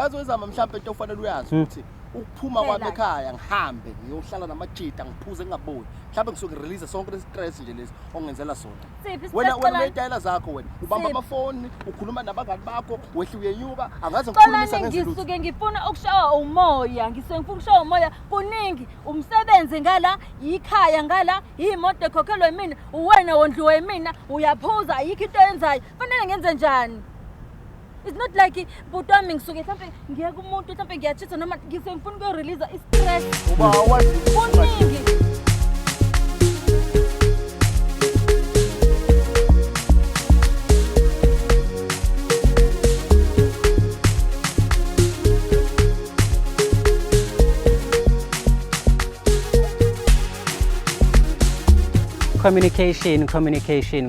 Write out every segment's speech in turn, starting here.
ungaze wezama mhlawumbe into ofanele uyazi ukuthi ukuphuma kwami ekhaya ngihambe ngiyohlala namajita ngiphuze ngingaboni mhlawumbe ngisuke release sonke lestress nje lesi ongenzela sona wena unetayela zakho wena ubamba amafoni ukhuluma nabangani bakho wehla uyenyuka angaze ngikhulumisa ngezulu ngisuke ngifuna ukushawa umoya ngisuke ngifuna ukushawa umoya kuningi umsebenzi ngala ikhaya ngala imoto ekhokhelwa yimina uwena wondliwe yimina uyaphuza ayikho into yenzayo fanele ngenze njani. It's not like but wami ngisuke mhlawumbe ngiya kumuntu mhlawumbe ngiyachitha noma ngisuke ngifuna ukurelease istress uba wazi kuningi.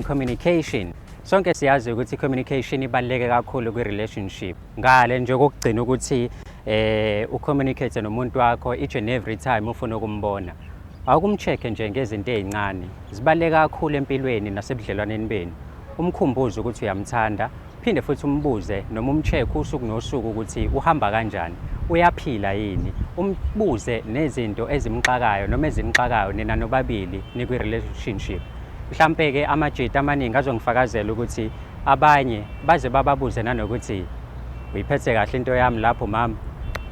Communication. Sonke siyazi ukuthi communication ibaluleke kakhulu kwi-relationship. Ngale nje kokugcina ukuthi ucommunicate nomuntu wakho each and every time ufuna ukumbona. Awukumcheck nje ngezinto ezincane. Zibaluleke kakhulu empilweni nasebudlelwaneni benu. Umkhumbuze ukuthi uyamthanda, phinde futhi umbuze noma umcheck usuku nosuku ukuthi uhamba kanjani. Uyaphila yini? Umbuze nezinto ezimxakayo noma ezinixakayo nina nobabili nikwi-relationship. Mhlambe ke amajita amaningi azongifakazela ukuthi abanye baze bababuze nanokuthi uyiphethe kahle into yami lapho mama.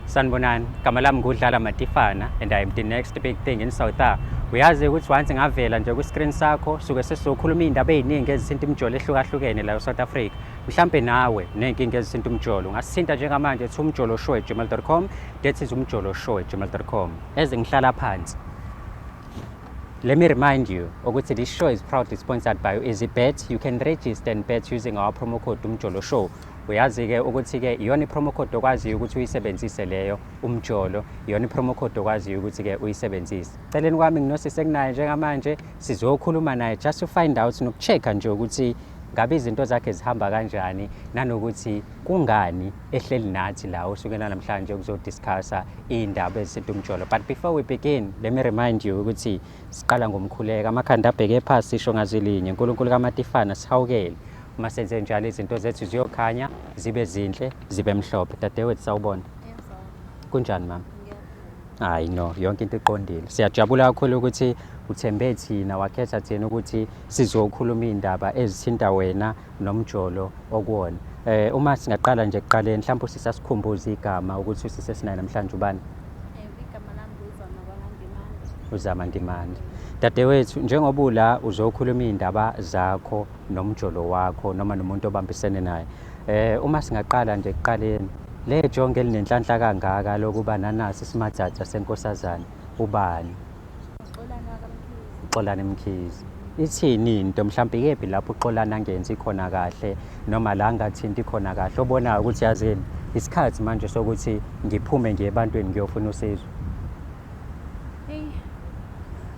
Sanibonani, igama lami ngudlala Matifana and I am the next big thing in South Africa. Uyazi ukuthi once ngavela nje ku-screen sakho suke sesizokhuluma indaba eziningi ezithinta imijolo ehlukahlukene la eSouth Africa. Mhlambe nawe nenkinga ezithinta umjolo ungasithinta njengamanje ethi umjoloshow@gmail.com, that is umjoloshow@gmail.com. Eze ngihlala phansi. Let me remind you ukuthi this show is proudly sponsored by EasyBet. You can register and bet using our promo code umjoloshow. Uyazi ke ukuthi ke iyona promo code okwazi ukuthi uyisebenzise leyo umjolo, iyona promo code okwazi ukuthi ke uyisebenzise. Celeni kwami nginosise kunaye njengamanje sizokhuluma naye just to find out nokuchecka nje ukuthi ngabe izinto zakhe zihamba kanjani nanokuthi kungani ehleli nathi la usukela namhlanje ukuzodiscussa indaba ezithinta umjolo. But before we begin, let me remind you ukuthi siqala ngomkhuleka amakhanda abheke phansi sisho ngazilinye uNkulunkulu kaMatifana sihawukele. Uma senze njalo izinto zethu ziyokhanya zibe zinhle zibe mhlophe. Dadewethu sawubona. Kunjani mama? Hayi no, yonke into iqondile. Siyajabula kakhulu ukuthi uthembe thina wakhetha thina ukuthi sizokhuluma indaba ezithinta wena nomjolo okuwona. Uma singaqala nje kuqaleni mhlawumbe sisasikhumbuza igama ukuthi usisesinayo namhlanje ubani? Igama lami ngizama uZamandimande. Dadewethu njengoba ula uzokhuluma indaba zakho nomjolo wakho noma nomuntu obambisene naye. Uma singaqala nje kuqaleni le jonge elinenhlanhla kangaka lokuba nanasi isimathatha senkosazana ubani? Uxolani Mkhize. Ithini into mhlawumbe kephi lapho uxolani angenzi khona kahle noma la ngathinti khona kahle obonayo ukuthi yazini isikhathi manje sokuthi ngiphume ngiye ebantwini ngiyofuna usizo?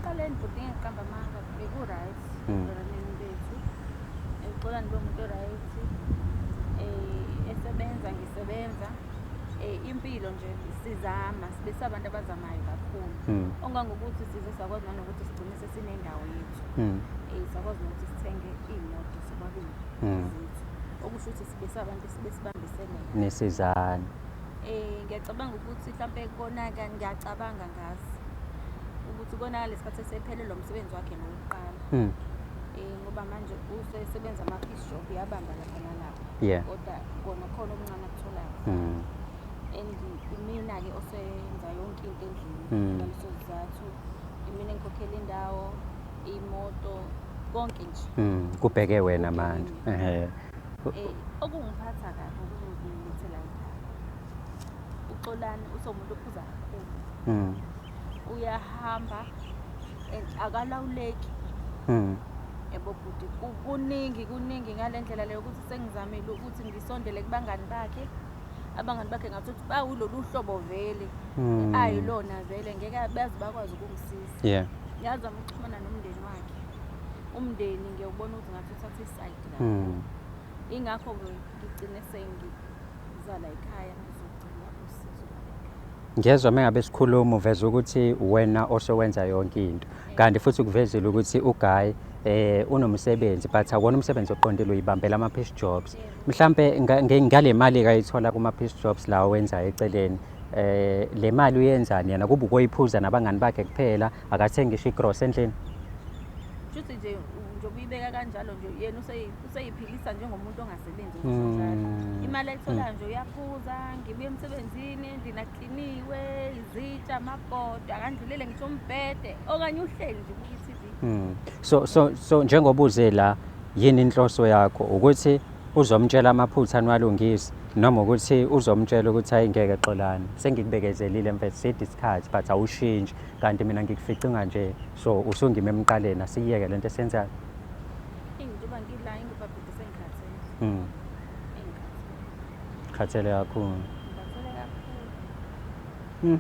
Qaleni bhuti ngiqamba amanga beku-right ebulaneni bethu. Uxolani bomuntu right ngisebenza impilo nje sizama sibe sabantu abazamayo kakhulu. Ongangokuthi size sakwazi nanokuthi sigcine sesinendawo yethu. Sakwazi nokuthi sithenge imoto sobabili zethu. Okusho ukuthi sibe sabantu sibe sibambisene nisizana. Ngiyacabanga ukuthi mhlawumbe konaka ngiyacabanga ngazi ukuthi konaka lesikhathi sephelelwa umsebenzi wakhe nokuqala. Ngoba manje usesebenza ama-piece shop yabamba lapha nalapha. Kodwa kona khona okuncane akutholayo. And mina-ke oseyenza yonke into endlini ngaleso sizathu mina ngikhokhela indawo imoto konke nje. Kubheke wena manje. Okungiphatha kabi ukuzilethela ekhaya. Uxolani usomuntu ophuza kakhulu. Uyahamba akalawuleki. Yebo bhuti kuningi ngalendlela leyo ukuthi sengizamile ukuthi ngisondele kubangani bakhe. Abangani bakhe ngathuthi bawulolu hlobo vele ayilona vele ngeke bazi bakwazi ukungisiza. Ngiyazama ukuxhumana nomndeni wakhe. Umndeni ngiyobona ukuthi ngathi uthatha iside la. Ingakho ngigcine sengizala ekhaya ngizogcina usizo la. Ngiyezwa mengabe sikhuluma uveza ukuthi wena osowenza yonke into. Kanti futhi kuvezile ukuthi uGuy unomsebenzi but akona umsebenzi oqondile uyibambela ama-piece jobs. Mhlampe ngale mali kayithola kuma-piece jobs lawo wenza eceleni le mali uyenzani yena kuba ukoyiphuza nabangani bakhe kuphela akathengisha igross endlini? Futhi nje njengoba uyibeka kanjalo nje yena useyiphilisa njengomuntu ongasebenzi njalo. Imali ayitholayo nje uyaphuza, ngibuye emsebenzini endlini akliniwe, izitsha, amabhodo, akandlulele ngisho umbhede okanye uhleli nje ubuka i-TV. So njengoba uze la yini inhloso yakho ukuthi uzomtshela amaphutha anwalungisi noma ukuthi uzomtshela ukuthi ayingeke Xolani sengikubekezelile mfethu side isikhathi but awushintshi kanti mina ngikuficinga nje so usungime emqaleni asiyeke lento esenzayo? Njengoba ngila ngibabhidise ngikhathele. Khathele kakhulu. Ngikhathele kakhulu.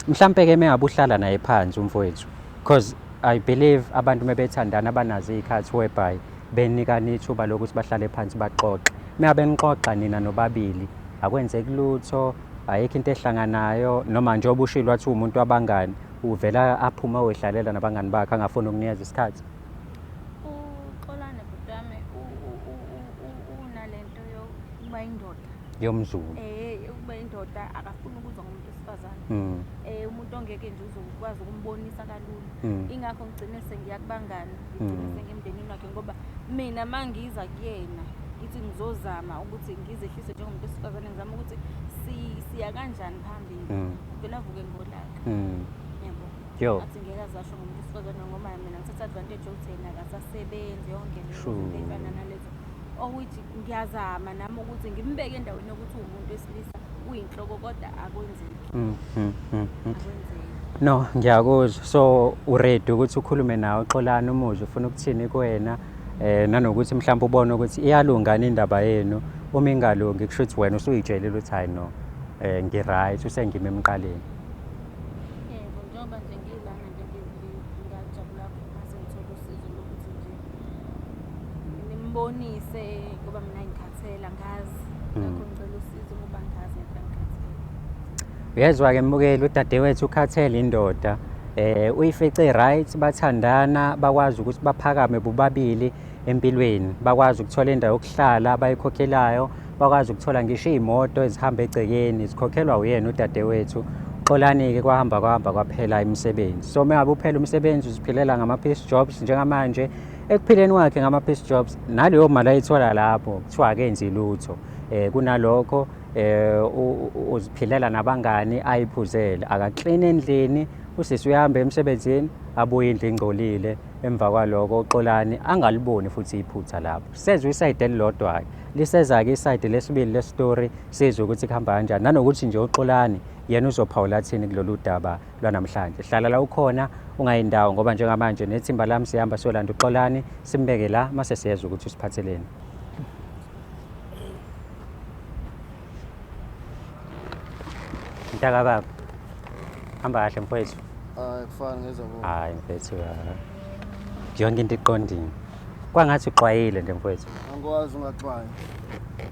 Mhlampe ke mengabe uhlala naye phansi umfowethu because I believe abantu mebethandana banazo izikhathi whereby benikana ithuba lokuthi bahlale phansi baxoxe. Mengabe nixoxa nina nobabili akwenzeki lutho, ayikho into ehlanganayo noma njengoba ushilo wathi umuntu wabangani uvela aphuma oyihlalela nabangani bakhe angafuni ukunikeza isikhathi? uXolani butame unalento yokuba indoda Yomzulu. Ukuba indoda akafuni ukuzwa ngomuntu wesifazane. Umuntu ongeke nje uzokwazi ukumbonisa kalula. Ingakho ngigcine sengiyakubangani, ngigcine sengimndenini wakhe ngoba mina mangiza kuyena ngithi ngizozama ukuthi ngizehlise njengomuntu wesifazane ngizama ukuthi siya kanjani phambili. Vela avuke ngolaka. Yebo. Yo. Athi ngeke azasho ngomuntu wesifazane ngoba mina ngithatha advantage yokuthi yena akasasebenzi yonke lento efana nalezo. Ukuthi ngiyazama nami ukuthi ngimbeke endaweni yokuthi umuntu wesilisa uyinhloko kodwa akwenzeki. Akwenzeki. No, ngiyakuzwa. So uready ukuthi ukhulume nawe Xolani umuzwe ufuna ukuthini kuwena nanokuthi mhlawumbe ubone ukuthi iyalungana indaba yenu. Uma ingalungi kusho ukuthi wena usuyitshelile ukuthi hayi no ngi-right usengime emqaleni. Yebo, njengoba nje ngilana nje ngiyajabula mase ngithola usizo lokuthi nje nimbonise ngoba mina ngikhathela ngazi. Ngakho ngicela usizo ngoba ngazi ngiyakhathela. Uyezwa-ke mbukeli udadewethu ukhathele indoda uyifice right bathandana bakwazi ukuthi baphakame bobabili empilweni, bakwazi ukuthola indawo yokuhlala abayikhokhelayo, bakwazi ukuthola ngisho iy'moto ezihamba egcekeni zikhokhelwa uyena udadewethu. Xolani-ke kwahamba kwaphela imisebenzi. So mengabe uphela umsebenzi uziphilela ngama-piece jobs njengamanje ekuphileni kwakhe ngama-piece jobs naleyo mali ayithola lapho kuthiwa akenzi lutho. Kunalokho uziphilela nabangani ayiphuzele akaklini endlini usisi uyahamba emsebenzini abuye indlu ingcolile. Emva kwaloko Xolani angaliboni futhi iphutha lapho. Sezwe isayidi elilodwa-ke liseza-ke isayidi lesibili le-story sizwe ukuthi kuhamba kanjani nanokuthi nje uXolani yena uzophawula athini kulolu daba lwanamhlanje. Hlala la ukhona ungayindawo ngoba njengamanje nethimba lami sihamba siyolanda uXolani simbeke la mase siyezwa ukuthi usiphatheleni. Mntaka baba hamba kahle mfowethu. Kufana ngezabo. Hayi mfethu yonke into iqondile. Kwangathi uxwayile nje mfowethu. Angikwazi ungaxwayi.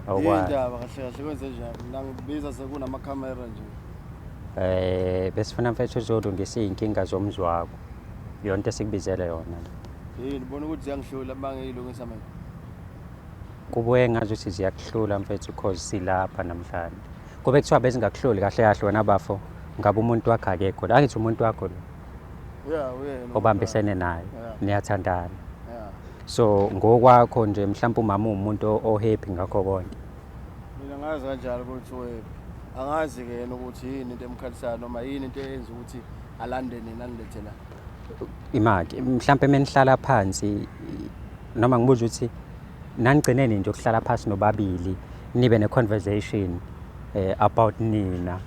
Awukwazi. Indaba kahle kwenze njani? Mina ngibiza sekunamakhamera nje. Besifuna mfethu uzolungisa iy'nkinga zomzwa wakho. Yonke into esikubizele yona. Yini ubona ukuthi ziyangihlula bangiyilungisa manje. Kubuye ngazuthi ziyakuhlula mfethu because silapha namhlanje. Kube kuthiwa bezingakuhluli kahle kahle wena bafo ngabe umuntu wakhe akekho la ngithi umuntu wakho lo. Uyena. Obambisene naye niyathandana. So ngokwakho nje mhlawumbe umama umuntu ohappy ngakho konke. Mina ngazi kanjalo ukuthi uhappy. Angazi ke yena ukuthi yini into emkhalisayo noma yini into eyenza ukuthi alande nina nilethela. Imaki mhlawumbe menihlala phansi noma ngibuza ukuthi nanigcine nini nje ukuhlala phansi nobabili nibe ne-conversation about nina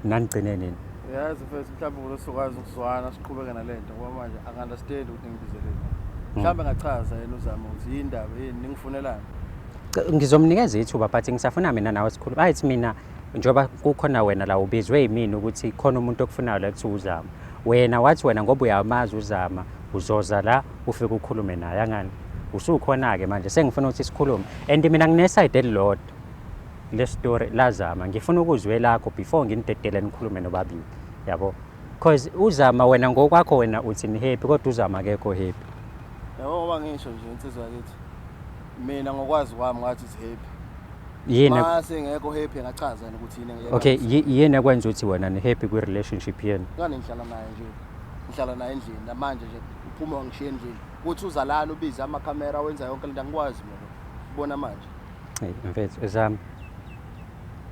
nanigcine nini? Yazi mfethu mhlawumbe ulosukwazi ukuzwana siqhubeke nalento ngoba manje angi-understand ukuthi ngibizeleni. Mhlawumbe ngachaza yena uzama ukuthi yini indaba yini ningifunelani. Ngizomnikeza ithuba but ngisafuna mina nawe sikhuluma. Ayithi mina njengoba kukhona wena la ubizwe yimini ukuthi khona umuntu okufunayo la kuthi uzama. Wena wathi wena ngoba uyamazi uzama uzoza la ufike ukhulume naye angani. Usukhona-ke manje sengifuna ukuthi sikhulume and mina nginesayidi elilodwa le story lazama ngifuna ukuzwe lakho before nginidedele nikhulume nobabili yabo because uzama wena ngokwakho wena uthi ni happy kodwa uzama akekho happy Yabo ngoba ngisho nje insizwa yakithi. Mina ngokwazi kwami ngathi it's happy. Yini Mase ngekho happy ngachaza ukuthi yini ngeke. Okay, yini ekwenza ukuthi wena ni happy kwi relationship yenu? Ngani ngihlala naye nje. Ngihlala naye endlini namanje nje uphuma wangishiya endlini. Kuthi uzalala ubiza amakhamera wenza yonke lento angikwazi mina. Ubona manje. Hey mfethu ezami.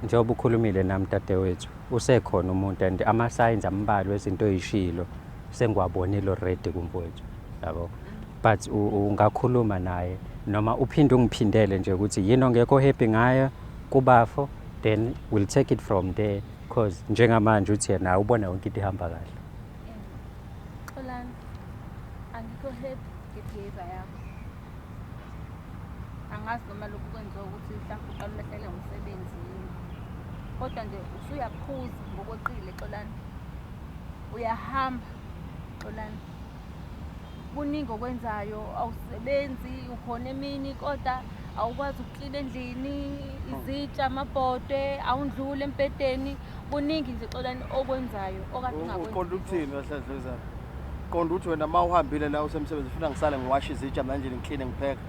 Njengoba ukhulumile nami dadewethu, usekhona umuntu and ama signs ambalwa ezinto ezishilo sengiwabonile already kumfowethu. Yabo. But ungakhuluma naye noma uphinde ungiphindele nje ukuthi yini ongekho happy ngayo kubafo, then we'll take it from there because njengamanje uthi yena ubona yonke into ihamba kahle. Xolani, angikho happy ngebehavior yakho. Angazi noma lokhu kwenziwa ukuthi mhlawumbe uqala ulahlele umsebenzi yini. Kodwa nje usuyaphuza ngokweqile Xolani. Uyahamba Xolani. Kuningi okwenzayo, awusebenzi, ukhona emini kodwa awukwazi ukuklina endlini, izitsha, amabhodwe, awundlule empedeni. Kuningi nje Xolani okwenzayo okade ungakwenzi. Uqonda ukuthini wahlahluza? Qonda ukuthi wena mawuhambile la usemsebenzi ufuna ngisale ngiwashe izitsha manje ngikline ngipheka.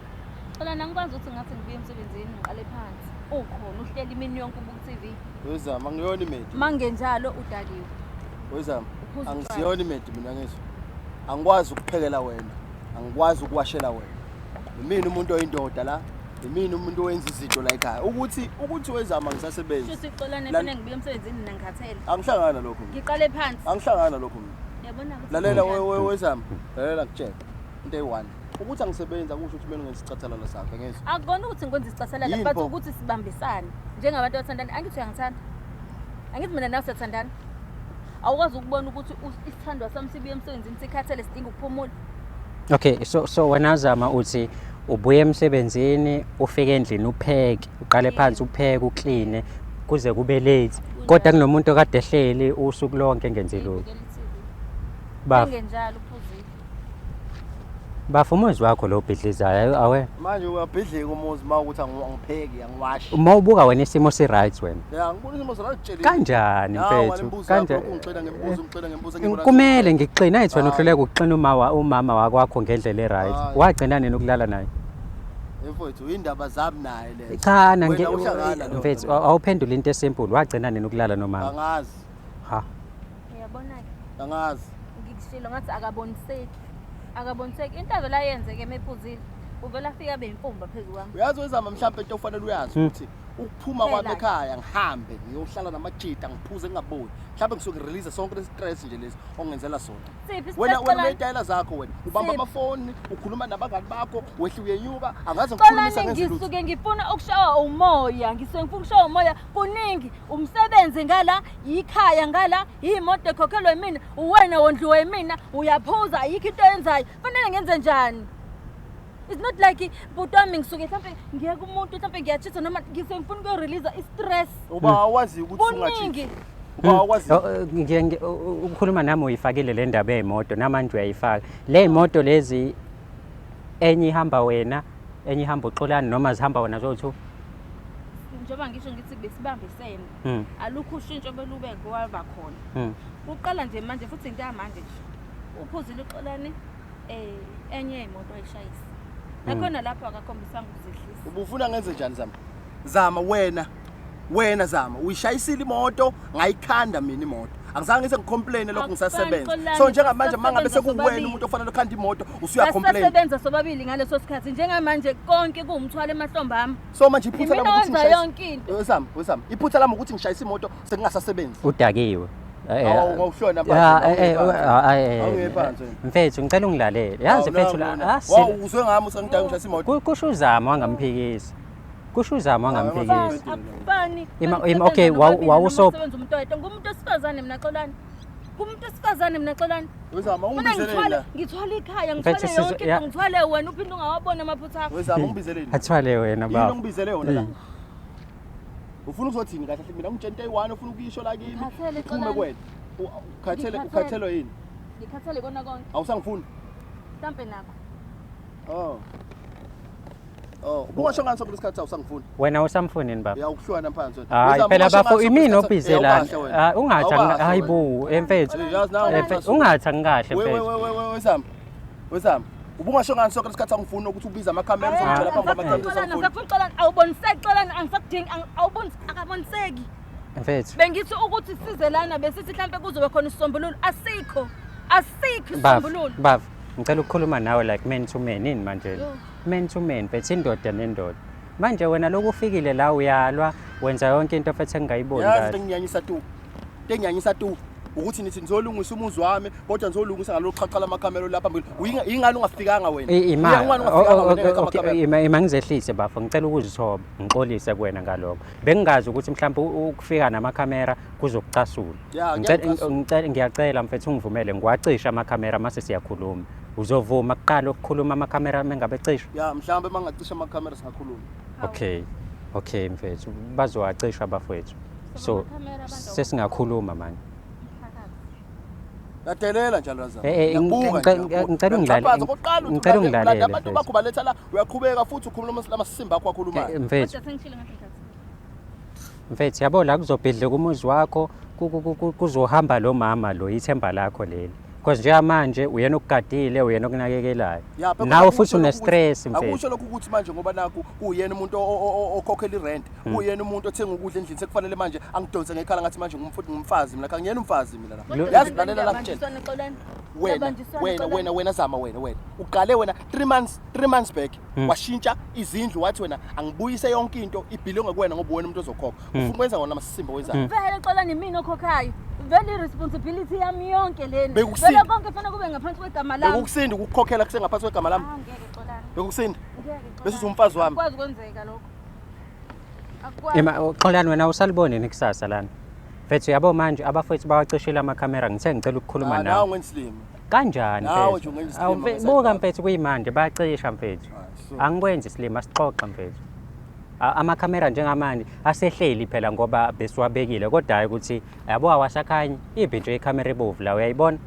Xolani angikwazi ukuthi ngathi ngibuye emsebenzini ngiqale phansi. Ukhona uhleli imini yonke ubuka TV. Wezama ngiyona imedi. Mangenjalo udakiwe. Wezama angisiyona imedi mina ngizwe. Angikwazi ukuphekela wena. Angikwazi ukuwashela wena. Yimini umuntu oyindoda la. Yimini umuntu owenza izinto la ekhaya. Ukuthi wezama ngisasebenza. Shuthi Xolani efuna ngibuye emsebenzini mina ngikhathele. Angihlangana lokho. Ngiqale phansi. Angihlangana lokho mina. Yabona ukuthi Lalela wezama. Lalela ngitshela. Into eyi-1. Ukuthi angisebenza kusho ukuthi mina ngenza isicathalala sakhe ngezwe. akubona ukuthi ngikwenza isicathalala but ukuthi sibambisane njengabantu abathandana. Angithi uyangithanda. Angithi mina nawe siyathandana. Awukwazi ukubona ukuthi isithandwa sami sibuye emsebenzini sikhathele sidinga ukuphumula. Okay, so wena Zama uthi ubuye emsebenzini ufike endlini upheke, uqale phansi upheke, ukline kuze kube late. Kodwa kunomuntu okade ehleli usuku lonke ngenze lokho. Ngenjalo uphuzile. Bafumuzi wakho lo bhidlizayo awe. Manje uyabhidlika umuzi mawukuthi angipheki angiwashi. Uma ubuka wena isimo si right wena. Ya ngibona isimo sona sitshela. Kanjani mfethu? Kanjani? Ungixina ngembuzo ngibona. Kumele ngixina ethi wena uhluleka ukuxina umama wakho ngendlela eright. Wagcina nini ukulala naye? Mfethu indaba zami naye lezo. Cha mfethu awuphendula into esimple. Wagcina nini ukulala nomama? Angazi. Ha. Uyabona ke? Angazi. Ngikushilo ngathi akaboniseki. Akaboniseki into avela yenzeke emephuzile. Uvela afika beyimfumba phezulu kwami. Uyazi wezama mhlawumbe into ofanele uyazi ukuthi ukuphuma kwami ekhaya ngihambe ngiyohlala namajita ngiphuze ngingabuyi. Mhlawumbe ngisuke release sonke le stress nje lezi ongenzela sona. Wena uneyitayela zakho wena. Ubamba amafoni, ukhuluma nabangani bakho, wehle uyenyuka, angaze ngikhulumisa ngezilutho. Ngisuke ngifuna ukushawa umoya, ngisuke ngifuna ukushawa umoya kuningi, umsebenzi ngala, ikhaya ngala, imoto ekhokhelwe mina, uwena wondliwe mina, uyaphuza ayikho into yenzayo. Fanele ngenze njani? It's not like but wami ngisuke mhlawumbe ngiya kumuntu mhlawumbe ngiyachitha noma ngifuna ukurelease istress. Uba awazi ukuthi ungachithi. Ukukhuluma nami uyifakile le ndaba yemoto namanje uyayifaka. Le imoto lezi enye ihamba wena, enye ihamba uXolani noma zihamba wena zowu2. Njengoba ngisho ngithi besibambisene. Alukho ushintsho belube kwaba khona. Uqala nje manje futhi into yamanje nje. Uphuzile uXolani enye imoto ayishayisa. Nakhona lapho akakhombisanga ukuzehlisa. Ubufuna ngenze njani Zama? Zama wena Zama uyishayisile imoto ngayikhanda mina imoto. Angizange ngise ngicomplain lokho ngisasebenza. So njengamanje mangabe sekuwena umuntu ofanele ukhanda imoto usuyacomplain. Sisebenza sobabili ngaleso sikhathi njengamanje konke kuumthwala emahlombe ami. So manje iphutha lami ukuthi ngishayise yonke into. Wesama iphutha lami ukuthi ngishayise imoto sekungasasebenzi. Udakiwe. Awuhlona manje. Mfethu ngicela ungilalele. Yazi mfethu la uzwe ngami usengidaka ngishayise imoto. Kusho uZama wangamphikisi. Kusho uZama wangamphikisi. Akufani. Okay, wawuso ngumuntu esifazane mina Xolani. Kumuntu esifazane mina Xolani. Wezama ungibizelela. Ngithwala ikhaya ngithwale yonke into ngithwale wena uphinde ungawabona amaphutha akho. Wezama ungibizeleni. Athwale wena baba. Yini ungibizele yona la? Ufuna ukuzothini kahle mina ngitshente eyi1 ufuna ukuyisho la kimi. Uphume kwena. Ukhathelo yini? Ngikhathele kona konke. Awusangifuni? Mhlambe nakho. Ubungasho ngani sokuthi isikhathi awusangifuni? Wena usamfuni yini baba? Ya ukuhlwana phansi wena. Hayi phela bafo imini obhizela. Ungathi hayibo emfethu. Ungathi angikahle mfethu. Wesama. Ubungasho ngani sonke lesikhathi angifuni ukuthi ubize amakhamera uzongitshela phambi kwamakamera. Awuboniseki angisakudingi akaboniseki. Mfethu. Bengithi ukuthi sizelana besithi mhlambe kuzobe khona isisombululo asikho isisombululo. Baba, ngicela ukukhuluma nawe like man to man yini manje? Man to man, bethi indoda nendoda. Manje wena lokhu ufikile la uyalwa, wenza yonke into futhi engayiboni kahle. Yazi enginyanyisa tu. Ukuthi nithi ngizolungisa umuzi wami kodwa ngizolungisa ngalokho qhaqhala amakhamera lapha phambili. Ingani ungafikanga wena? Ima ngizehlise bafo, ngicela ukuzithoba, ngixolise kuwena ngalokho. Bengingazi ukuthi mhlawumbe ukufika namakhamera kuzokucasula. Ngiyacela mfethu ungivumele ngiwacisha amakhamera mase siyakhuluma. Uzovuma kuqala ukukhuluma amakhamera mengabe ecisha? Ya mhlawumbe mangacisha amakhamera singakhuluma. Okay mfethu, bazowacisha bafowethu. So sesingakhuluma manje. Yadelela njalo Razana. Ngicela ungilalele. Abantu bakho baletha la uyaqhubeka futhi ukhuluma lamasimba akho akhulumayo. Mfethu yabo la kuzobhidle kumuzi wakho kuzohamba lo mama lo ithemba lakho leli. Because nje manje uyena ukugadile uyena okunakekelayo. Nawe futhi une stress mfethu. Akusho lokho ukuthi manje ngoba naku uyena umuntu okhokhela irent, uyena umuntu othenga ukudla endlini sekufanele manje angidonse ngekhala ngathi manje ngumfazi mina kangiyena umfazi mina la. Yazi lalela la kutshela. Wena zama wena. Uqale wena 3 months back washintsha izindlu wathi wena angibuyise yonke into ibhilonga kuwena ngoba wena umuntu ozokhokha. Ufuna ukwenza ngona amasimba wenzayo. Vele xolani mina okhokhayo. Vele responsibility yami yonke lena. Vele konke kufanele kube ngaphansi kwegama lami. Bekukusinda ukukhokhela kusengaphansi kwegama lami. Ngeke xolani. Bekukusinda. Bese usumfazi wami. Akwazi kwenzeka lokho. Xolani wena usalibone nekusasa lana. Mfethu yabo manje abafethu bawacishela amakhamera ngithe ngicela ukukhuluma nawe. Nawe ngensilimo. Kanjani mfethu? Buka mfethu kuyimanje bayacisha mfethu. Angikwenzi isilima sixoxa mfethu. Amakhamera njengamanje asehleli phela ngoba besiwabekile kodwa hayi ukuthi yabo awasakhanyi ibe nje ikhamera ebovu la uyayibona.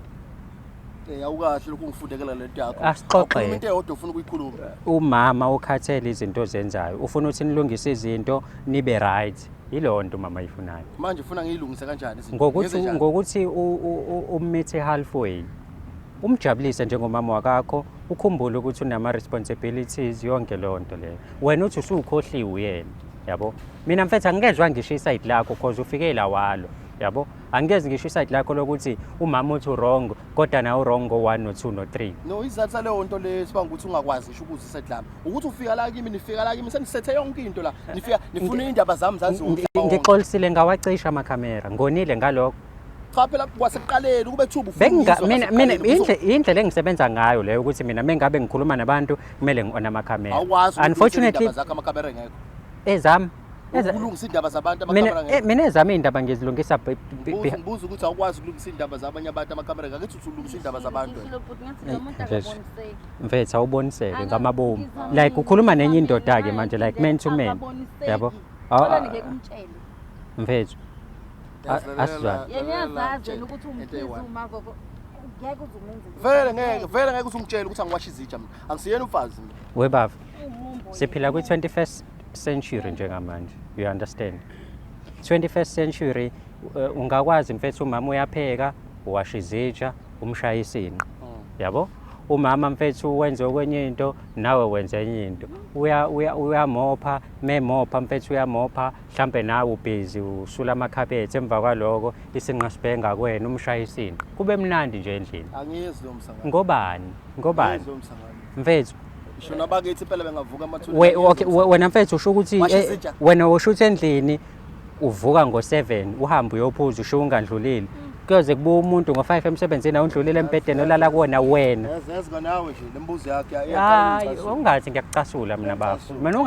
Awukahle lokhu ngifundekela lento yakho. Asixoxe. Into eyodwa ufuna ukuyikhuluma. Umama ukhathele izinto zenzayo. Ufuna ukuthi nilungise izinto nibe right. Yilonto mama ayifunayo. Manje ufuna ngiyilungise kanjani izinto? Ngokuthi ummithe halfway. Umjabulise njengomama wakakho, ukhumbule ukuthi unama responsibilities yonke lonto leyo. Wena uthi usukhohliwe uyena, yabo. Mina mfethu angezwe ngisho iside lakho because ufike la walo, yabo. Angeze ngisho iside lakho lokuthi umama uthi wrong kodwa nawe wrong ngo1 no2 no3. No izathu leyo nto le sibanga ukuthi ungakwazi ngisho ukuthi iside lami. Ukuthi ufika la kimi nifika la kimi senisethe yonke into la. Nifika nifuna indaba zami zazi. Ngixolisile ngawacisha amakhamera, ngonile ngalokho. Cha phela kwasekuqaleni kube thuba ufundisa. Mina indlela engisebenza ngayo leyo ukuthi mina mengabe ngikhuluma nabantu kumele ngiona amakhamera. Unfortunately zakho amakhamera engekho. Ezami ukulungisa indaba zabantu amakhamera ngekho. Mina ezami indaba ngizilungisa ngibuza ukuthi awukwazi ukulungisa indaba zabanye abantu amakhamera ngeke uthi ulungisa indaba zabantu. Mfethu awuboniseke ngamabomu. Like ukhuluma nenye indoda ke manje like man to man. Yabo? Mfethu asizwa yayazazi ukuthi umphezulu umakho ngeke uzumenze vele ngeke usungitshela ukuthi angiwashe izitsha mina angisiyena umfazi mina webaba siphila kwi21st century njengamanje you understand 21st century ungakwazi mfethu umama uyapheka uwasha izitsha umshaya isinqa yabo umama mfethu wenze okwenye into nawe wenza enye into uyamopha memopha mfethu uyamopha mhlambe nawe ubhizi usula amakhabethe emva kwaloko isinqa sibhenga kwena umshaya isinqa kube mnandi nje endlini angiyezi lo msangano ngobani mfethu isho nabakithi phela bengavuka amathuli okay wena mfethu usho ukuthi wena ushuthi endlini uvuka ngo7 uhamba uyophuza usho ungandlulile kuyoze kubuya umuntu ngo5 emsebenzini awundlulile empedeni olala kuona wena yazi nganawe nje lembuzo yakhe hayi ungathi ngiyakucasula mina bafu mina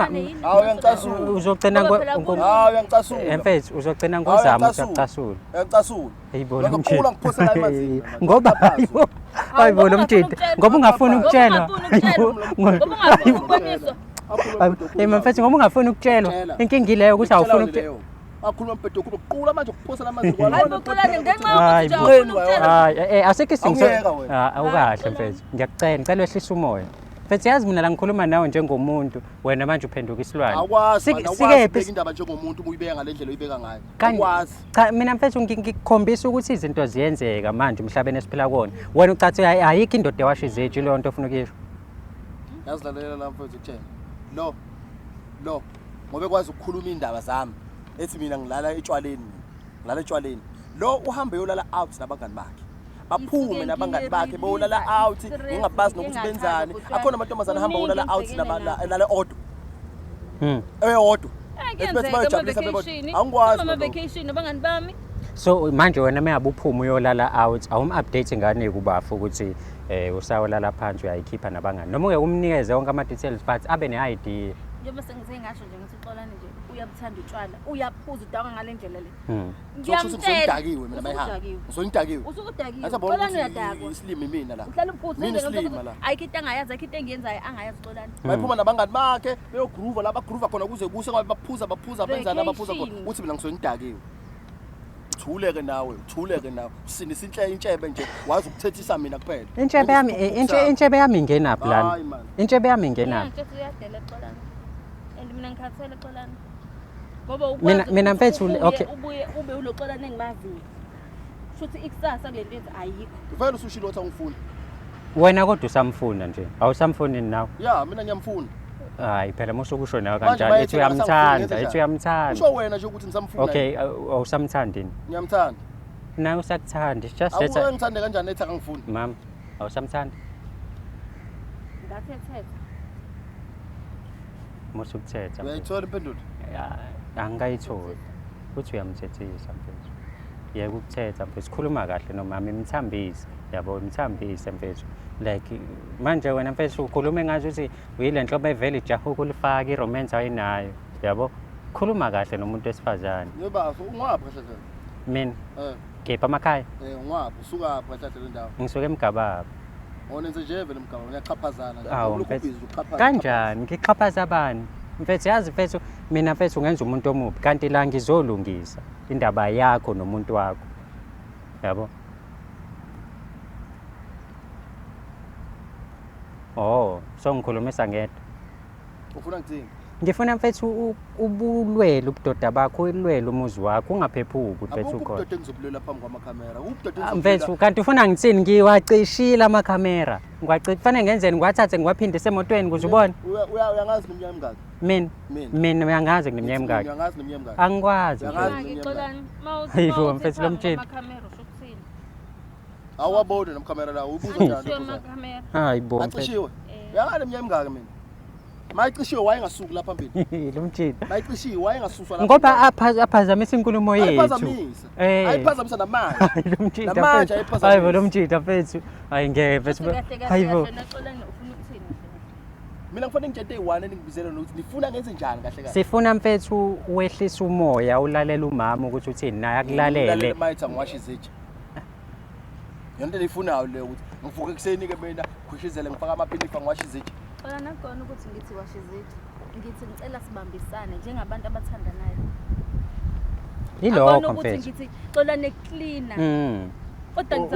uyangicasula uzogcina uyangicasula mfethu uzogcina ngozama ukuyacasula uyangicasula ayibona ngikukhula ngiphosela emanzini ngoba ayibona umthinta ngoba ungafuni ukutshelwa mfethu ngoba ungafuni ukutshelwa inkingi ileyo ukuthi awufuni ukutshelwa akhuluma mpethu ukuqula manje ukuphosela amanzi hayi ngenxa yokuthi hayi asekho isinto awukahle mfethu ngicela wehlisa umoya mfethu yazi mina la ngikhuluma nawe njengomuntu wena manje uphenduka isilwane sikephi indaba njengomuntu uyibeka ngalendlela uyibeka ngayo akwazi cha mina mfethu ngikukhombisa ukuthi izinto ziyenzeka manje emhlabeni esiphila kuona wena ucathi ayikho indoda ewasha izitsha leyo nto ofuna ukuyisho yazilalela la mfowethu kuthena lo ngobe kwazi ukukhuluma indaba zami ethi mina ngilala etshwaleni lo uhambe yolala out nabangani bakhe baphume nabangani bakhe bolala out ngingabazi nokuthi benzani akhona amantombazana ahamba olala out lala odwa eyodwa esibethi bayojabulisa bebodwa angikwazi ama vacation abangani bami. So manje wena meyabe uphuma uyolala out awum-update ingane kubafu ukuthi usawolala phansi uyayikhipha nabangani noma ungeke umnikeze wonke ama-details but abe ne-ID. Njengoba sengithe ngasho nje ngithi Xolani nje uyabuthanda utshwala uyaphuza udakwa ngale ndlela le. Ngidakiwe mina mayihamba ngizoyidakiwe usukudakiwe Xolani uyadakwa isilimi mina la uhlala uphuzile isilima la ayikho angayazi ayikho engiyenzayo angayazi Xolani bayiphuma nabangani bakhe beyogroova la bagroova khona kuze kuse ngoba baphuza benzana baphuza khona uthi mina ngizoyidakiwe. Thuleke nawe usindisa intshebe nje wazi ukuthethisa mina kuphela intshebe yami ingenaphi lana intshebe yami ingenaphi ngithi uyadela Xolani and mina ngikhathele Xolani ngoba mina mfethu okay ubuye ube uloXolani engimaziyo futhi ikusasa kule nto ayikho kufanele usushilo wathi angifuni wena kodwa usamfuna nje awusamfunini nawe ya mina ngiyamfuna hayi phela musukusho nawe kanjani ethi uyamthanda usho wena nje ukuthi ngisamfuna okay awusamthandini ngiyamthanda nawe usakuthanda just let's awungithande kanjani ethi angifuni mama awusamthanda ngathethe musukuthetha uyayithola impendulo angayitholi uthi uyamthethisa mfethu yeke ukuthetha mfethu sikhuluma kahle nomama imthambise yabo imthambise mfethu like manje wena mfethu ukhuluma engathi uthi uyile nhlobo evele ijaha ukulifaka iromance ayinayo yabo khuluma kahle nomuntu wesifazane yebafo ungwaphi kahle mina kepha emakhaya ungwaphi usuka apha kahle le ndawo ngisuke emgababa onenze nje vele emgababa uyachaphazana kanjani ngiqhaphaza abani mfethu yazi mfethu mina mfethu ngenza umuntu omubi kanti la ngizolungisa indaba yakho nomuntu wakho yabo. Oh, so ngikhulumisa ngedwa. Ufuna ngithini? Ngifuna mfethu ubulwele ubudoda bakho ulwele umuzi wakho ungaphephuki mfethu khona. Ubudoda engizobulela phambi kwamakhamera. Ubudoda mfethu kanti ufuna ngithini ngiwacishile amakhamera. Kufanele ngenzeni ngiwathathe ngiwaphindise emotweni ukuze ubone. Uyangazi neminyaka emingaki? Mina uyangazi neminyaka emingaki? Uyangazi neminyaka emingaki? Angikwazi. Ngixolani hayibo mfethu lomtshini. Awabone namkhamera la ubuza njani ubuza? Hayibo mfethu. Acishiwe. Uyangale neminyaka emingaki mina? Mayicishiwe wayengasuki lapha phambili. Lo mtshini. Mayicishiwe wayengasuswa lapha. Ngoba aphazamisa inkulumo yethu. Ayiphazamisa. Ayiphazamisa namanje. Lo mtshini. Namanje ayiphazamisa. Hayibo lo mtshini mfethu. Hayi ngeke mfethu. Hayibo. Mina kufanele ngitshete eyi-1 engibizela nokuthi nifuna ngenze njani kahle kahle. Sifuna mfethu wehlisa umoya ulalela umama ukuthi uthini naye akulalele. Mayithi angiwashe izitsha. Yonto leyifunayo le ukuthi ngivuke ekuseni ke mina khushizele ngifaka amaphilifa ngiwashe izitsha. Phela nakona ukuthi ngithi washe izitsha. Ngithi ngicela sibambisane njengabantu abathandanayo. Yilokho mfethu. Ngithi Xolani cleaner.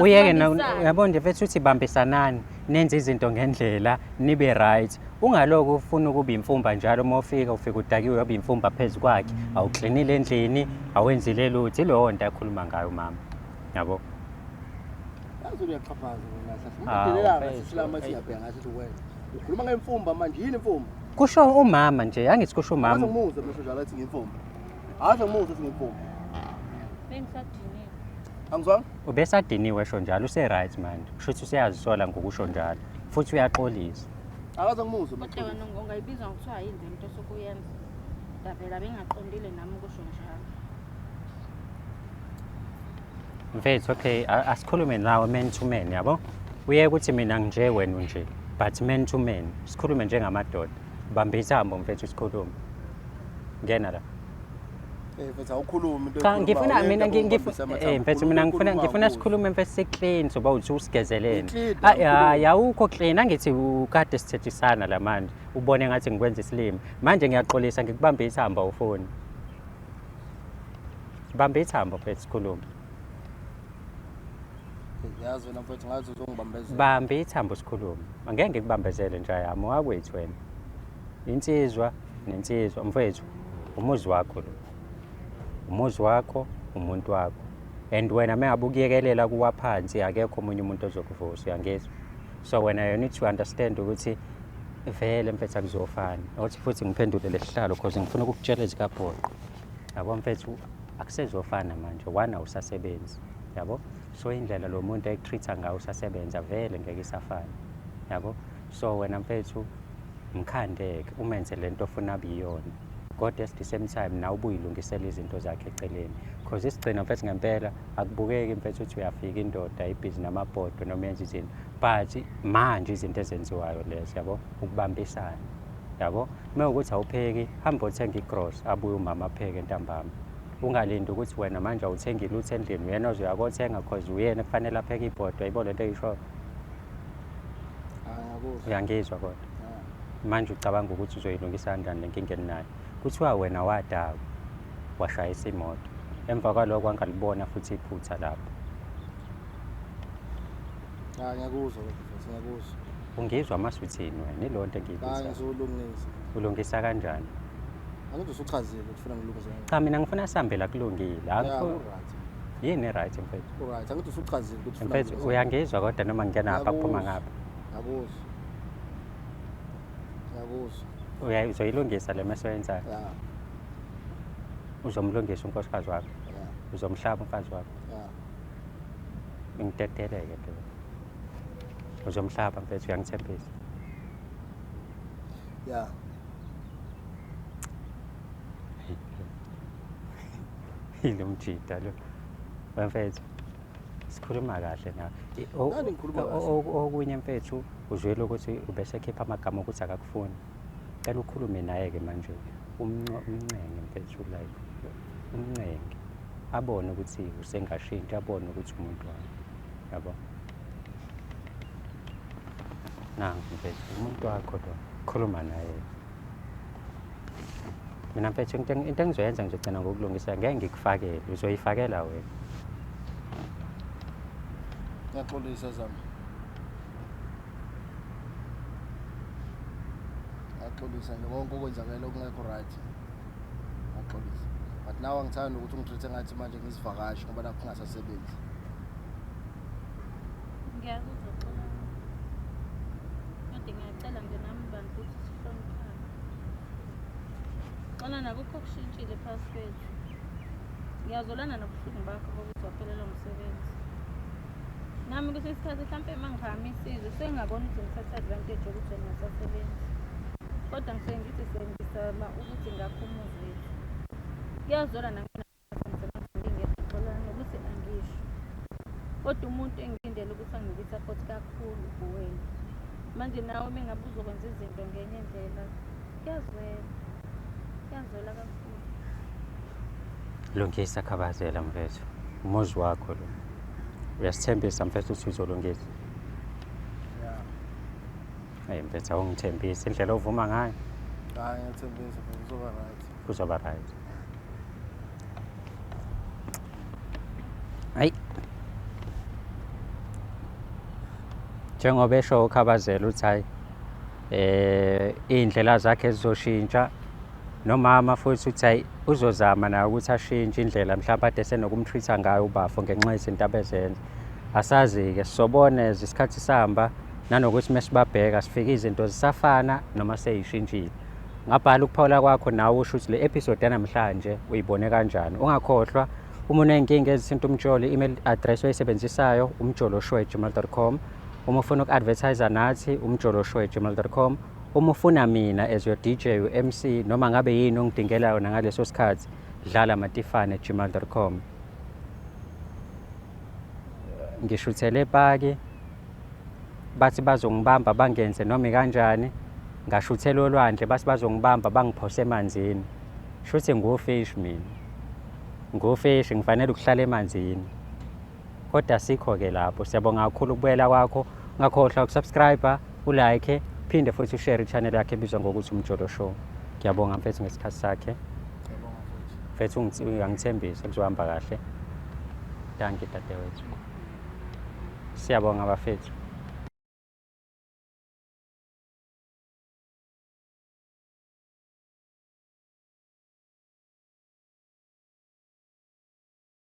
Uyeke yabona nje mfethu uthi bambisanani nenze izinto ngendlela nibe right ungaloko ufuna ukuba imfumba njalo uma ufika udakiwe yoba imfumba phezulu kwakhe awuklinile endlini awenzile lutho ilowo nto akhuluma ngayo mama yabo yazi uyaqhaphaza wena hlahla sisilama siyabheka ngathi wena ukhuluma ngemfumba manje yini imfumba kusho umama nje angithi kusho umama azingumuze besho njalo athi ngimfumba azingumuze athi ngimfumba bengisadiniwe angizwanga ubesadiniwe sho njalo use right manje kusho ukuthi useyazisola ngokusho njalo futhi uyaxolisa akaze ngimuzwe kodwa wena ungayibizwa ngokuthiwa yini into sokuyenza davela bengaqondile nami ukusho njalo mfethu okay asikhulume nawe man to man yabo uye ukuthi mina nje wena nje but man to man sikhulume njengamadoda bamba ithambo mfethu sikhulume ngena la mfethu awukhulumi into ngifuna mina mfethu mina ngifuna sikhulume mfethu seclean soba uthi usigezelene hayi awukho clean angithi ukade sithethisana la manje ubone ngathi ngikwenza isilimi manje ngiyaxolisa ngikubamba ithamba ufoni bamba ithamba mfethu sikhulume yazi wena mfethu ngathi uzongibambezela bamba ithamba sikhulume angeke ngikubambezele nje yami wakwethu wena insizwa nensizwa mfethu umuzi wakho lo umuzi wakho umuntu wakho and wena mengabe ukuyekelela kuwa phansi akekho omunye umuntu ozokuvusa uyangizwa so wena you need to understand ukuthi vele mfethu akuzofana ukuthi futhi ngiphendule lesihlalo because ngifuna ukukutshela ezikabhoqo yabo mfethu akusezofana manje one awusasebenzi yabo so indlela lo muntu ayitreat ngayo usasebenza vele ngeke isafana yabo so wena mfethu mkhandeke umenze lento ofuna abiyona kodwa at the same time nawe ubuyilungisela izinto zakhe eceleni because isigcino mfethu ngempela akubukeki mfethu ukuthi uyafika indoda ibhizi namabhodo noma yenza izinto but manje izinto ezenziwayo lezo yabo ukubambisana yabo uma ukuthi awupheki hamba uthenga igross abuye umama apheke ntambama ungalindi ukuthi wena manje awuthengi lutho endlini uyena uzuyakothenga because uyena kufanele apheke ibhodo ayibona lento eyisho uyangizwa kodwa manje ucabanga ukuthi uzoyilungisa kanjani lenkinga enayo kuthiwa wena wadakwa washayisa imoto emva kwaloko wangalibona futhi iphutha lapho ngiyakuzwa mfethu ngiyakuzwa ungizwa masuthini wena ilonto engiyibuzwa ngizolungisa ulungisa kanjani angithi usuchazile ukuthi ufuna ngilungise cha mina ngifuna sihambe la kulungile yini right mfethu right angithi usuchazile ukuthi ufuna mfethu uyangizwa kodwa noma ngingena ngapha kuphuma ngapha ngiyakuzwa uzoyilungisa le meso yenzayo uzomlungisa unkosikazi wakho uzomhlaba umfazi wakho ngiteteleke nje uzomhlaba mfethu uyangithembisa yilo mjida lo mfethu sikhuluma kahle nawe okunye mfethu uzwele ukuthi ubesekhipha amagama ukuthi akakufuni cela ukhulume naye-ke manje umncenge mfethu like umncenge abone ukuthi usengashintshi abone ukuthi umuntu wami yabo nangu mfethu umuntu wakho lo khuluma naye mina mfethu into engizoyenza ngizogcina ngokulungisa ngeke ngikufakele uzoyifakela wena ngiyaxolisa zami ngiyaxolisa nje konke okwenzakala okungekho right ngiyaxolisa but nawe angithandi ukuthi ungitreat ngathi manje ngizivakashi ngoba nakho ngingasasebenzi ngiyakuzwa xolani kodwa ngiyacela nje nami bantu ukuthi sihloniphane xolani akukho kushintshile phasi kwethu ngiyazolana nobuhlungu bakho bokuthi waphelelwa umsebenzi nami kwesinye isikhathi mhlampe uma ngihamisile sengingabona ukuthi ngithatha advantage yokuthi wena ungasasebenzi kodwa ngisuke ngithi sengizama ukuthi ngakho umuzi wethu kuyazola nangingekho xolani nokuthi angisho kodwa umuntu engilindele ukuthi anginike i-support kakhulu uwena manje nawe uma ngabe uzokwenza izinto ngenye indlela kuyazwela kakhulu lungisa khabazela mfethu umuzi wakho lo uyasithembisa mfethu ukuthi uzolungisa hayi mfethu awungithembisi indlela ovuma ngayo ngiyathembisa kuzoba right hayi njengoba esho ukhabazela ukuthi hayi iy'ndlela zakhe zizoshintsha nomama futhi uthi hayi uzozama naye ukuthi ashintshe indlela mhlawumbe ade senokumtreat-a ngayo ubafo ngenxa yezinto abezenza asazi-ke sisobona isikhathi sihamba nanokuthi mesibabheka sifike izinto zisafana noma seyishintshile ngabhala ukuphawula kwakho nawe usho ukuthi le episode yanamhlanje uyibone kanjani ungakhohlwa uma uney'nkinga ezithinta umtsholo i-email address oyisebenzisayo umjoloshwe@gmail.com uma ufuna uku-advertise nathi umjoloshwe@gmail.com uma ufuna mina as your DJ u-MC noma ngabe yini ongidingela yona ngaleso sikhathi dlala matifane@gmail.com ngishuthele epaki bathi bazongibamba bangenze noma kanjani ngashuthela olwandle bathi bazongibamba bangiphose emanzini shuthi ngufish mina ngufish ngifanele ukuhlala emanzini kodwa sikho-ke lapho siyabonga kakhulu ukubuyela kwakho ungakhohlwa ukusubscribe ulike phinde futhi ushare i-channel yakhe ebizwa ngokuthi umjolo show ngiyabonga mfethu ngesikhathi sakhe mfethu uyangithembisa kuzohamba kahle danki dadewethu siyabonga bafethu